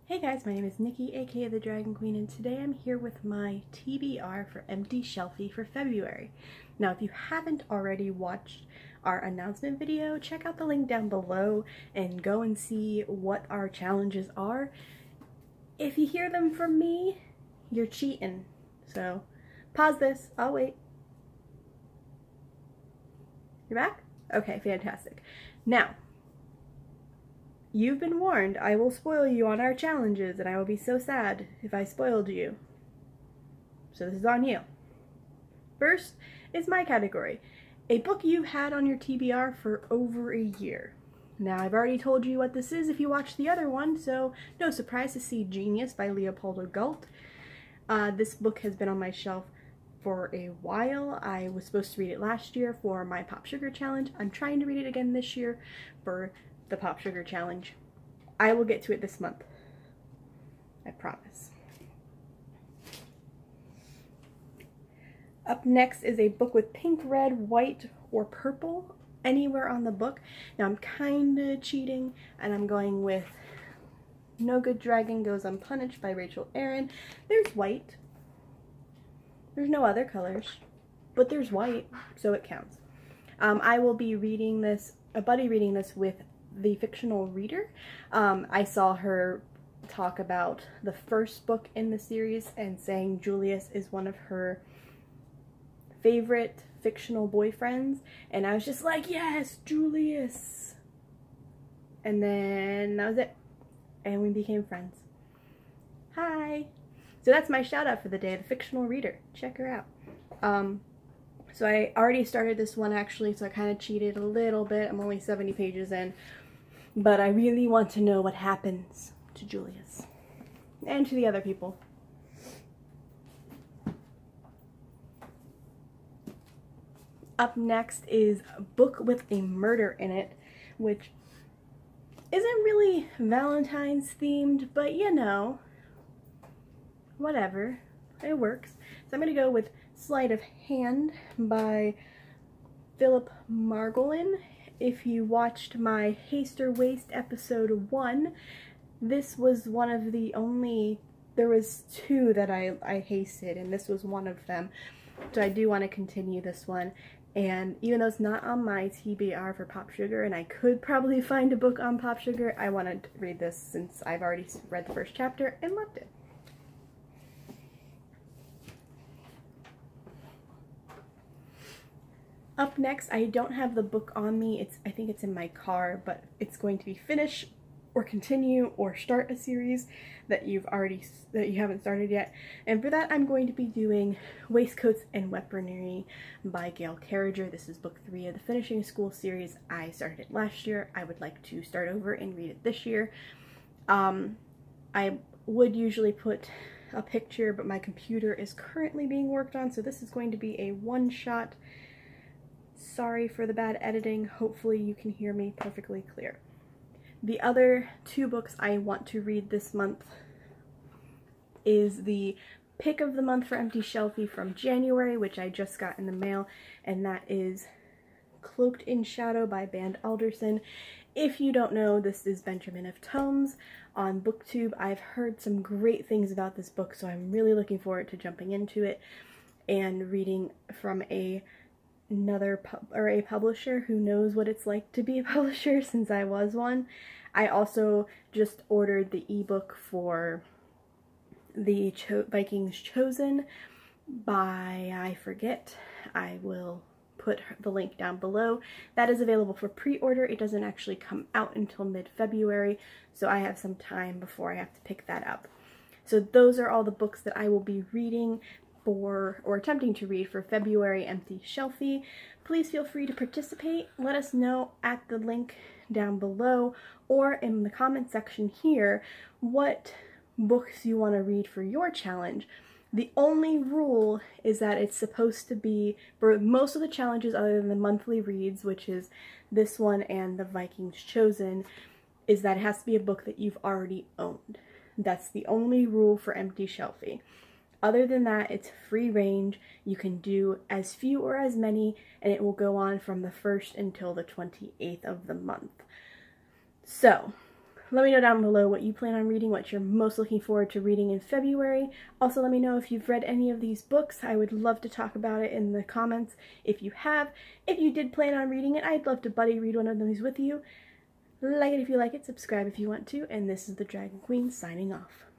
Hey guys, my name is Nikki, aka the Dragon Queen, and today I'm here with my TBR for EmptyShelfie for February. Now, if you haven't already watched our announcement video, check out the link down below and go and see what our challenges are. If you hear them from me, you're cheating. So, pause this. I'll wait. You're back? Okay, fantastic. Now, you've been warned. I will spoil you on our challenges, and I will be so sad if I spoiled you. So this is on you. First is my category. A book you've had on your TBR for over a year. Now, I've already told you what this is if you watched the other one, so no surprise to see Genius by Leopoldo Galt. This book has been on my shelf for a while. I was supposed to read it last year for my Pop Sugar Challenge. I'm trying to read it again this year for the Pop Sugar Challenge. I will get to it this month. I promise. Up next is a book with pink, red, white, or purple anywhere on the book. Now I'm kinda cheating and I'm going with No Good Dragon Goes Unpunished by Rachel Aaron. There's white. There's no other colors, but there's white, so it counts. I will be reading this, a buddy reading this with the fictional reader. I saw her talk about the first book in the series and saying Julius is one of her favorite fictional boyfriends, and I was just like, yes, Julius! And then that was it, and we became friends. Hi! So that's my shout out for the day, the fictional reader. Check her out. So I already started this one actually, so I kind of cheated a little bit. I'm only 70 pages in. But I really want to know what happens to Julius. And to the other people. Up next is a book with a murder in it, which isn't really Valentine's themed, but you know, whatever. It works. So I'm going to go with Sleight of Hand by Philip Margolin. If you watched my Haste or Waste episode 1, this was one of the only, there was 2 that I hasted, and this was one of them. So I do want to continue this one. And even though it's not on my TBR for Pop Sugar, and I could probably find a book on Pop Sugar, I wanted to read this since I've already read the first chapter and loved it. Up next, I don't have the book on me. I think it's in my car, but it's going to be finish or continue or start a series that you haven't started yet. And for that, I'm going to be doing Waistcoats and Weaponry by Gail Carriger. This is book 3 of the Finishing School series. I started it last year. I would like to start over and read it this year. I would usually put a picture, but my computer is currently being worked on, so this is going to be a one-shot. Sorry for the bad editing. Hopefully you can hear me perfectly clear. The other 2 books I want to read this month is the pick of the month for EmptyShelfie from January, which I just got in the mail, and that is Cloaked in Shadow by Band Alderson. If you don't know, this is Benjamin of Tomes on BookTube. I've heard some great things about this book, so I'm really looking forward to jumping into it and reading from another publisher who knows what it's like to be a publisher, since I was one. I also just ordered the ebook for the Vikings Chosen by, I forget, I will put the link down below. That is available for pre-order. It doesn't actually come out until mid-February, so I have some time before I have to pick that up. So those are all the books that I will be reading or attempting to read for February EmptyShelfie. Please feel free to participate. Let us know at the link down below or in the comment section here what books you want to read for your challenge. The only rule is that it's supposed to be, for most of the challenges other than the monthly reads, which is this one and the Vikings Chosen, is that it has to be a book that you've already owned. That's the only rule for EmptyShelfie. Other than that, it's free range. You can do as few or as many, and it will go on from the 1st until the 28th of the month. So, let me know down below what you plan on reading, what you're most looking forward to reading in February. Also, let me know if you've read any of these books. I would love to talk about it in the comments if you have. If you did plan on reading it, I'd love to buddy read one of these with you. Like it if you like it, subscribe if you want to, and this is the Dragon Queen signing off.